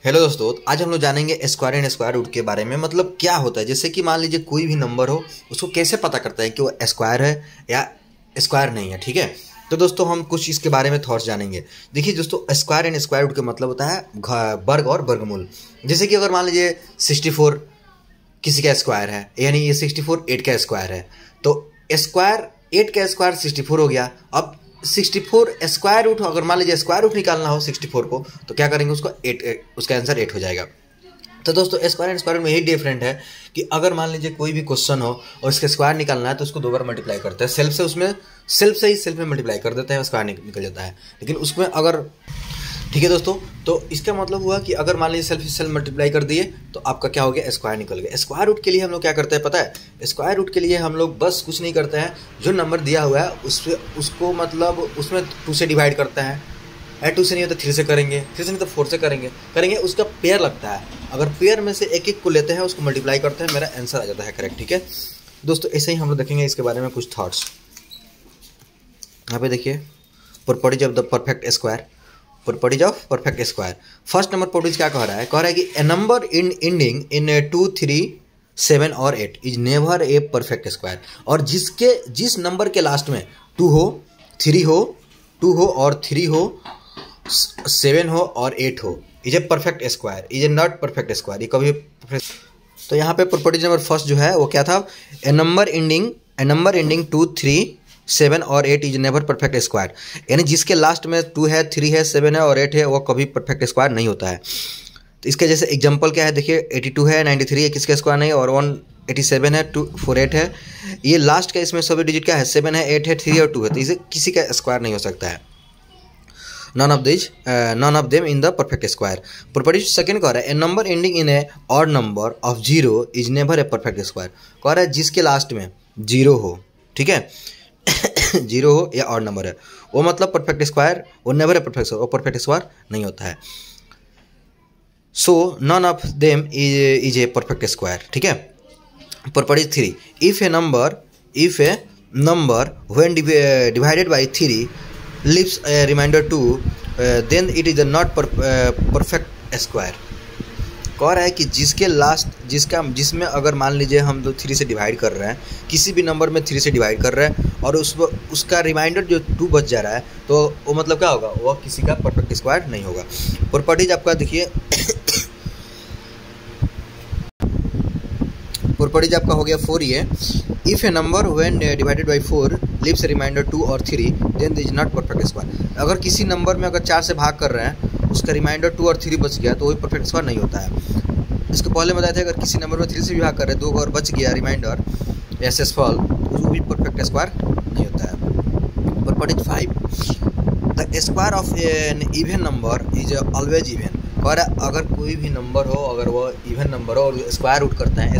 Hello दोस्तों, आज हम लोग जानेंगे स्क्वायर एंड स्क्वायर रूट के बारे में। मतलब क्या होता है, जैसे कि मान लीजिए कोई भी नंबर हो, उसको कैसे पता करता है कि वो स्क्वायर है या स्क्वायर नहीं है। ठीक है, तो दोस्तों हम कुछ इसके बारे में थॉट्स जानेंगे। देखिए दोस्तों, स्क्वायर एंड स्क्वायर रूट का मतलब होता है वर्ग और वर्गमूल। जैसे कि अगर मान लीजिए 64 किसी का स्क्वायर है, यानी ये 64 8 का स्क्वायर है, तो स्क्वायर 8 का स्क्वायर 64 हो गया। अब 64 स्क्वायर रूट, अगर मान लीजिए स्क्वायर रूट निकालना हो 64 को, तो क्या करेंगे, उसको 8, उसका आंसर 8 हो जाएगा। तो दोस्तों स्क्वायर एंड स्क्वायर में यही डिफरेंट है कि अगर मान लीजिए कोई भी क्वेश्चन हो और इसका स्क्वायर निकालना है तो उसको 2 बार मल्टीप्लाई करते हैं, सेल्फ में मल्टीप्लाई कर देते हैं, स्क्वायर निकल जाता है। लेकिन उसमें अगर, ठीक है दोस्तों, तो इसका मतलब हुआ कि अगर मान लीजिए सेल्फ मल्टीप्लाई कर दिए तो आपका क्या हो गया, स्क्वायर निकल गया। स्क्वायर रूट के लिए हम लोग क्या करते हैं पता है? स्क्वायर रूट के लिए हम लोग बस कुछ नहीं करते हैं, जो नंबर दिया हुआ है उसको मतलब उसमें 2 से डिवाइड करते हैं। 2 से नहीं हो तो 3 से करेंगे, 3 से नहीं तो 4 से करेंगे उसका पेयर लगता है। अगर पेयर में से एक एक को लेते हैं, उसको मल्टीप्लाई करते हैं, मेरा आंसर आ जाता है करेक्ट। ठीक है दोस्तों, ऐसे ही हम लोग देखेंगे इसके बारे में कुछ थॉट्स। यहाँ पे देखिए, properties of the perfect square. Properties of perfect square, first number properties क्या कह रहा है कि ए नंबर इंडिंग इन 2, 3, 7 और 8 is never a perfect square. और जिस नंबर के लास्ट में 2 हो, 3 हो, 2 हो और 3 हो, 7 हो और 8 हो, is a perfect square, is a not perfect square. ये कभी तो यहाँ पे प्रॉपर्टीज नंबर फर्स्ट जो है वो क्या था, ए नंबर इंडिंग 2, 3, 7 और 8 इज नेवर परफेक्ट स्क्वायर। यानी जिसके लास्ट में 2 है, 3 है, 7 है और 8 है, वो कभी परफेक्ट स्क्वायर नहीं होता है। तो इसके जैसे एग्जांपल क्या है, देखिए 82 है, 93 है, किसका स्क्वायर नहीं, और 187 है, 248 है। ये लास्ट का इसमें सभी डिजिट क्या है, 7 है, 8 है, 3 है और 2 है, तो इसे किसी का स्क्वायर नहीं हो सकता है। None of them in the perfect square. Property second कह रहा है, a number ending in a odd number of 0 is never a perfect square. कह रहा है जिसके लास्ट में 0 हो, ठीक है 0 हो या ऑड नंबर है, वो मतलब परफेक्ट स्क्वायर, वो नेवर ए परफेक्ट स्क्वायर, वो परफेक्ट स्क्वायर नहीं होता है। So non of them is a perfect square. ठीक है, property 3, if a number when divided bye 3 leaves a remainder 2, then it is a not perfect square। कह रहा है कि जिसमें अगर मान लीजिए हम तो 3 से डिवाइड कर रहे हैं, किसी भी नंबर में 3 से डिवाइड कर रहे हैं और उसका रिमाइंडर जो 2 बच जा रहा है, तो वो मतलब क्या होगा, वो किसी का परफेक्ट स्क्वायर नहीं होगा। प्रॉपर्टीज आपका देखिए, प्रॉपर्टीज आपका हो गया 4 ये, if a number when divided by 4 leaves a remainder 2 और 3 then is not perfect square. अगर किसी नंबर में अगर 4 से भाग कर रहे हैं, उसका रिमाइंडर 2 और 3 बच गया, तो वही परफेक्ट स्क्वायर नहीं होता है। इसके पहले बताया था, अगर किसी नंबर में 3 से भी भाग कर रहे हैं, 2 और बच गया रिमाइंडर एसएसफॉल, वो भी परफेक्ट स्क्वायर नहीं होता है। Property 5, the square of an even number is always even. और अगर कोई भी नंबर हो, अगर वो इवन नंबर हो और स्क्वायर रूट करते हैं,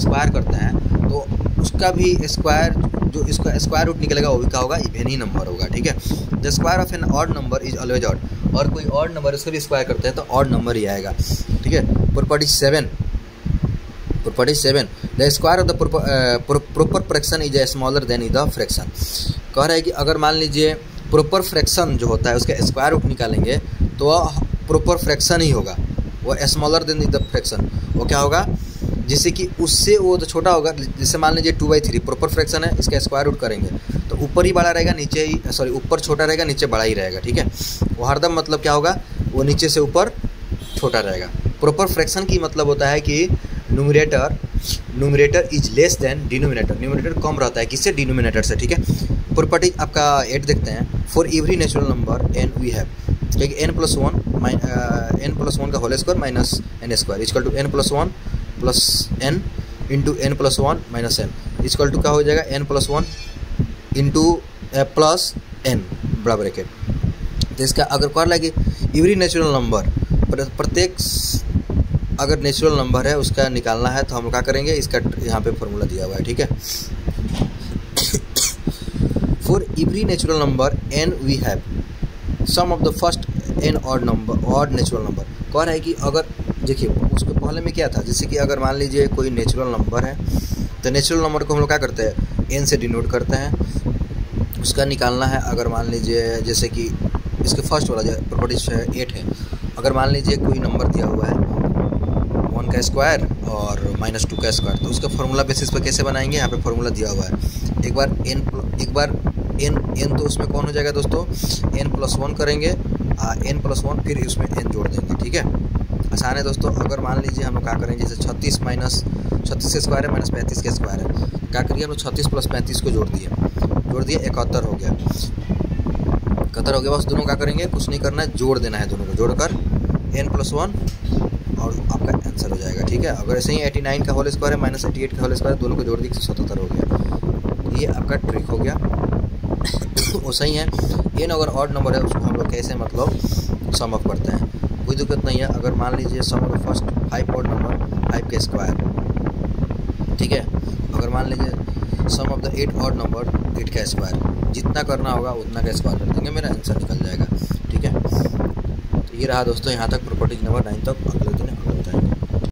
तो उसका भी स्क्वायर, जो इसका स्क्वायर रूट निकलेगा, वो भी क्या होगा, इवन ही नंबर होगा। ठीक है, the square of an odd number is always odd. और कोई ऑड नंबर उसको भी स्क्वायर करते हैं तो ऑड नंबर ही आएगा। ठीक है, property 7, the square of the proper fraction is smaller than the fraction. कह रहा है कि अगर मान लीजिए प्रॉपर फ्रैक्शन जो होता है उसका स्क्वायर रूट निकालेंगे तो वह प्रॉपर फ्रैक्शन ही होगा, वो स्मॉलर देन द फ्रैक्शन। वो क्या होगा, जिससे कि उससे वो तो छोटा होगा। जैसे मान लीजिए 2/3 प्रॉपर फ्रैक्शन है, इसका स्क्वायर रूट करेंगे तो ऊपर ही बड़ा रहेगा, ऊपर छोटा रहेगा, नीचे बड़ा ही रहेगा। ठीक है, वो हरदम मतलब क्या होगा, वो नीचे से ऊपर छोटा रहेगा। प्रॉपर फ्रैक्शन की मतलब होता है कि numerator is less than denominator कम रहता है किससे, डिनोमिनेटर से। ठीक है, प्रॉपर्टी आपका 8 देखते हैं, for every natural number N we have, ठीक है, n+1 का whole square minus n square equal to n+1 plus n into n+1 minus n equal to क्या हो जाएगा, n+1 इंटू प्लस n बड़ा ब्रैकेट। तो इसका अगर कर लगे एवरी नेचुरल नंबर, प्रत्येक अगर नेचुरल नंबर है उसका निकालना है, तो हम क्या करेंगे, इसका यहाँ पे फॉर्मूला दिया हुआ है। ठीक है, for every natural number n we have sum of the first n odd natural number. कह रहा है कि अगर देखिए उसके पहले में क्या था, जैसे कि अगर मान लीजिए कोई नेचुरल नंबर है, तो नेचुरल नंबर को हम लोग क्या करते हैं, n से डिनोट करते हैं, उसका निकालना है। अगर मान लीजिए जैसे कि इसके फर्स्ट वाला जो प्रॉपर्टी 8 है, अगर मान लीजिए कोई नंबर दिया हुआ है 1 का स्क्वायर और -2 का स्क्वायर। तो उसका फॉर्मूला बेसिस पर कैसे बनाएंगे, यहाँ पे फॉर्मूला दिया हुआ है। एक बार n तो उसमें कौन हो जाएगा दोस्तों, n+1 करेंगे, n+1 फिर उसमें n जोड़ देंगे, ठीक है। आसान है दोस्तों। अगर मान लीजिए हम लोग क्या करेंगे, जैसे 36 का स्क्वायर है -35 का स्क्वायर है, क्या करिए हम लोग 36 + 35 को जोड़ दिए 71 हो गया। 71 हो गया, बस दोनों क्या करेंगे, कुछ नहीं करना है, जोड़ देना है दोनों को, जोड़कर n+1 और आपका आंसर हो जाएगा, ठीक है। अगर ऐसे ही 89 का होल स्क्वायर है -88 का होल स्क्वायर, दोनों को जोड़ दिए 177 हो गया। ये आपका ट्रिक हो गया। वो सही है। n अगर ऑड नंबर है उसको हम लोग कैसे मतलब सम अप करते हैं, कोई दिक्कत नहीं है। अगर मान लीजिए sum of the first 5 odd number 5 का स्क्वायर, ठीक है। अगर मान लीजिए sum of the 8 odd number 8 का स्क्वायर, जितना करना होगा उतना का स्क्वायर कर देंगे, मेरा आंसर निकल जाएगा, ठीक है। तो ये रहा दोस्तों यहाँ तक प्रॉपर्टीज नंबर 9 तक। अगले दिन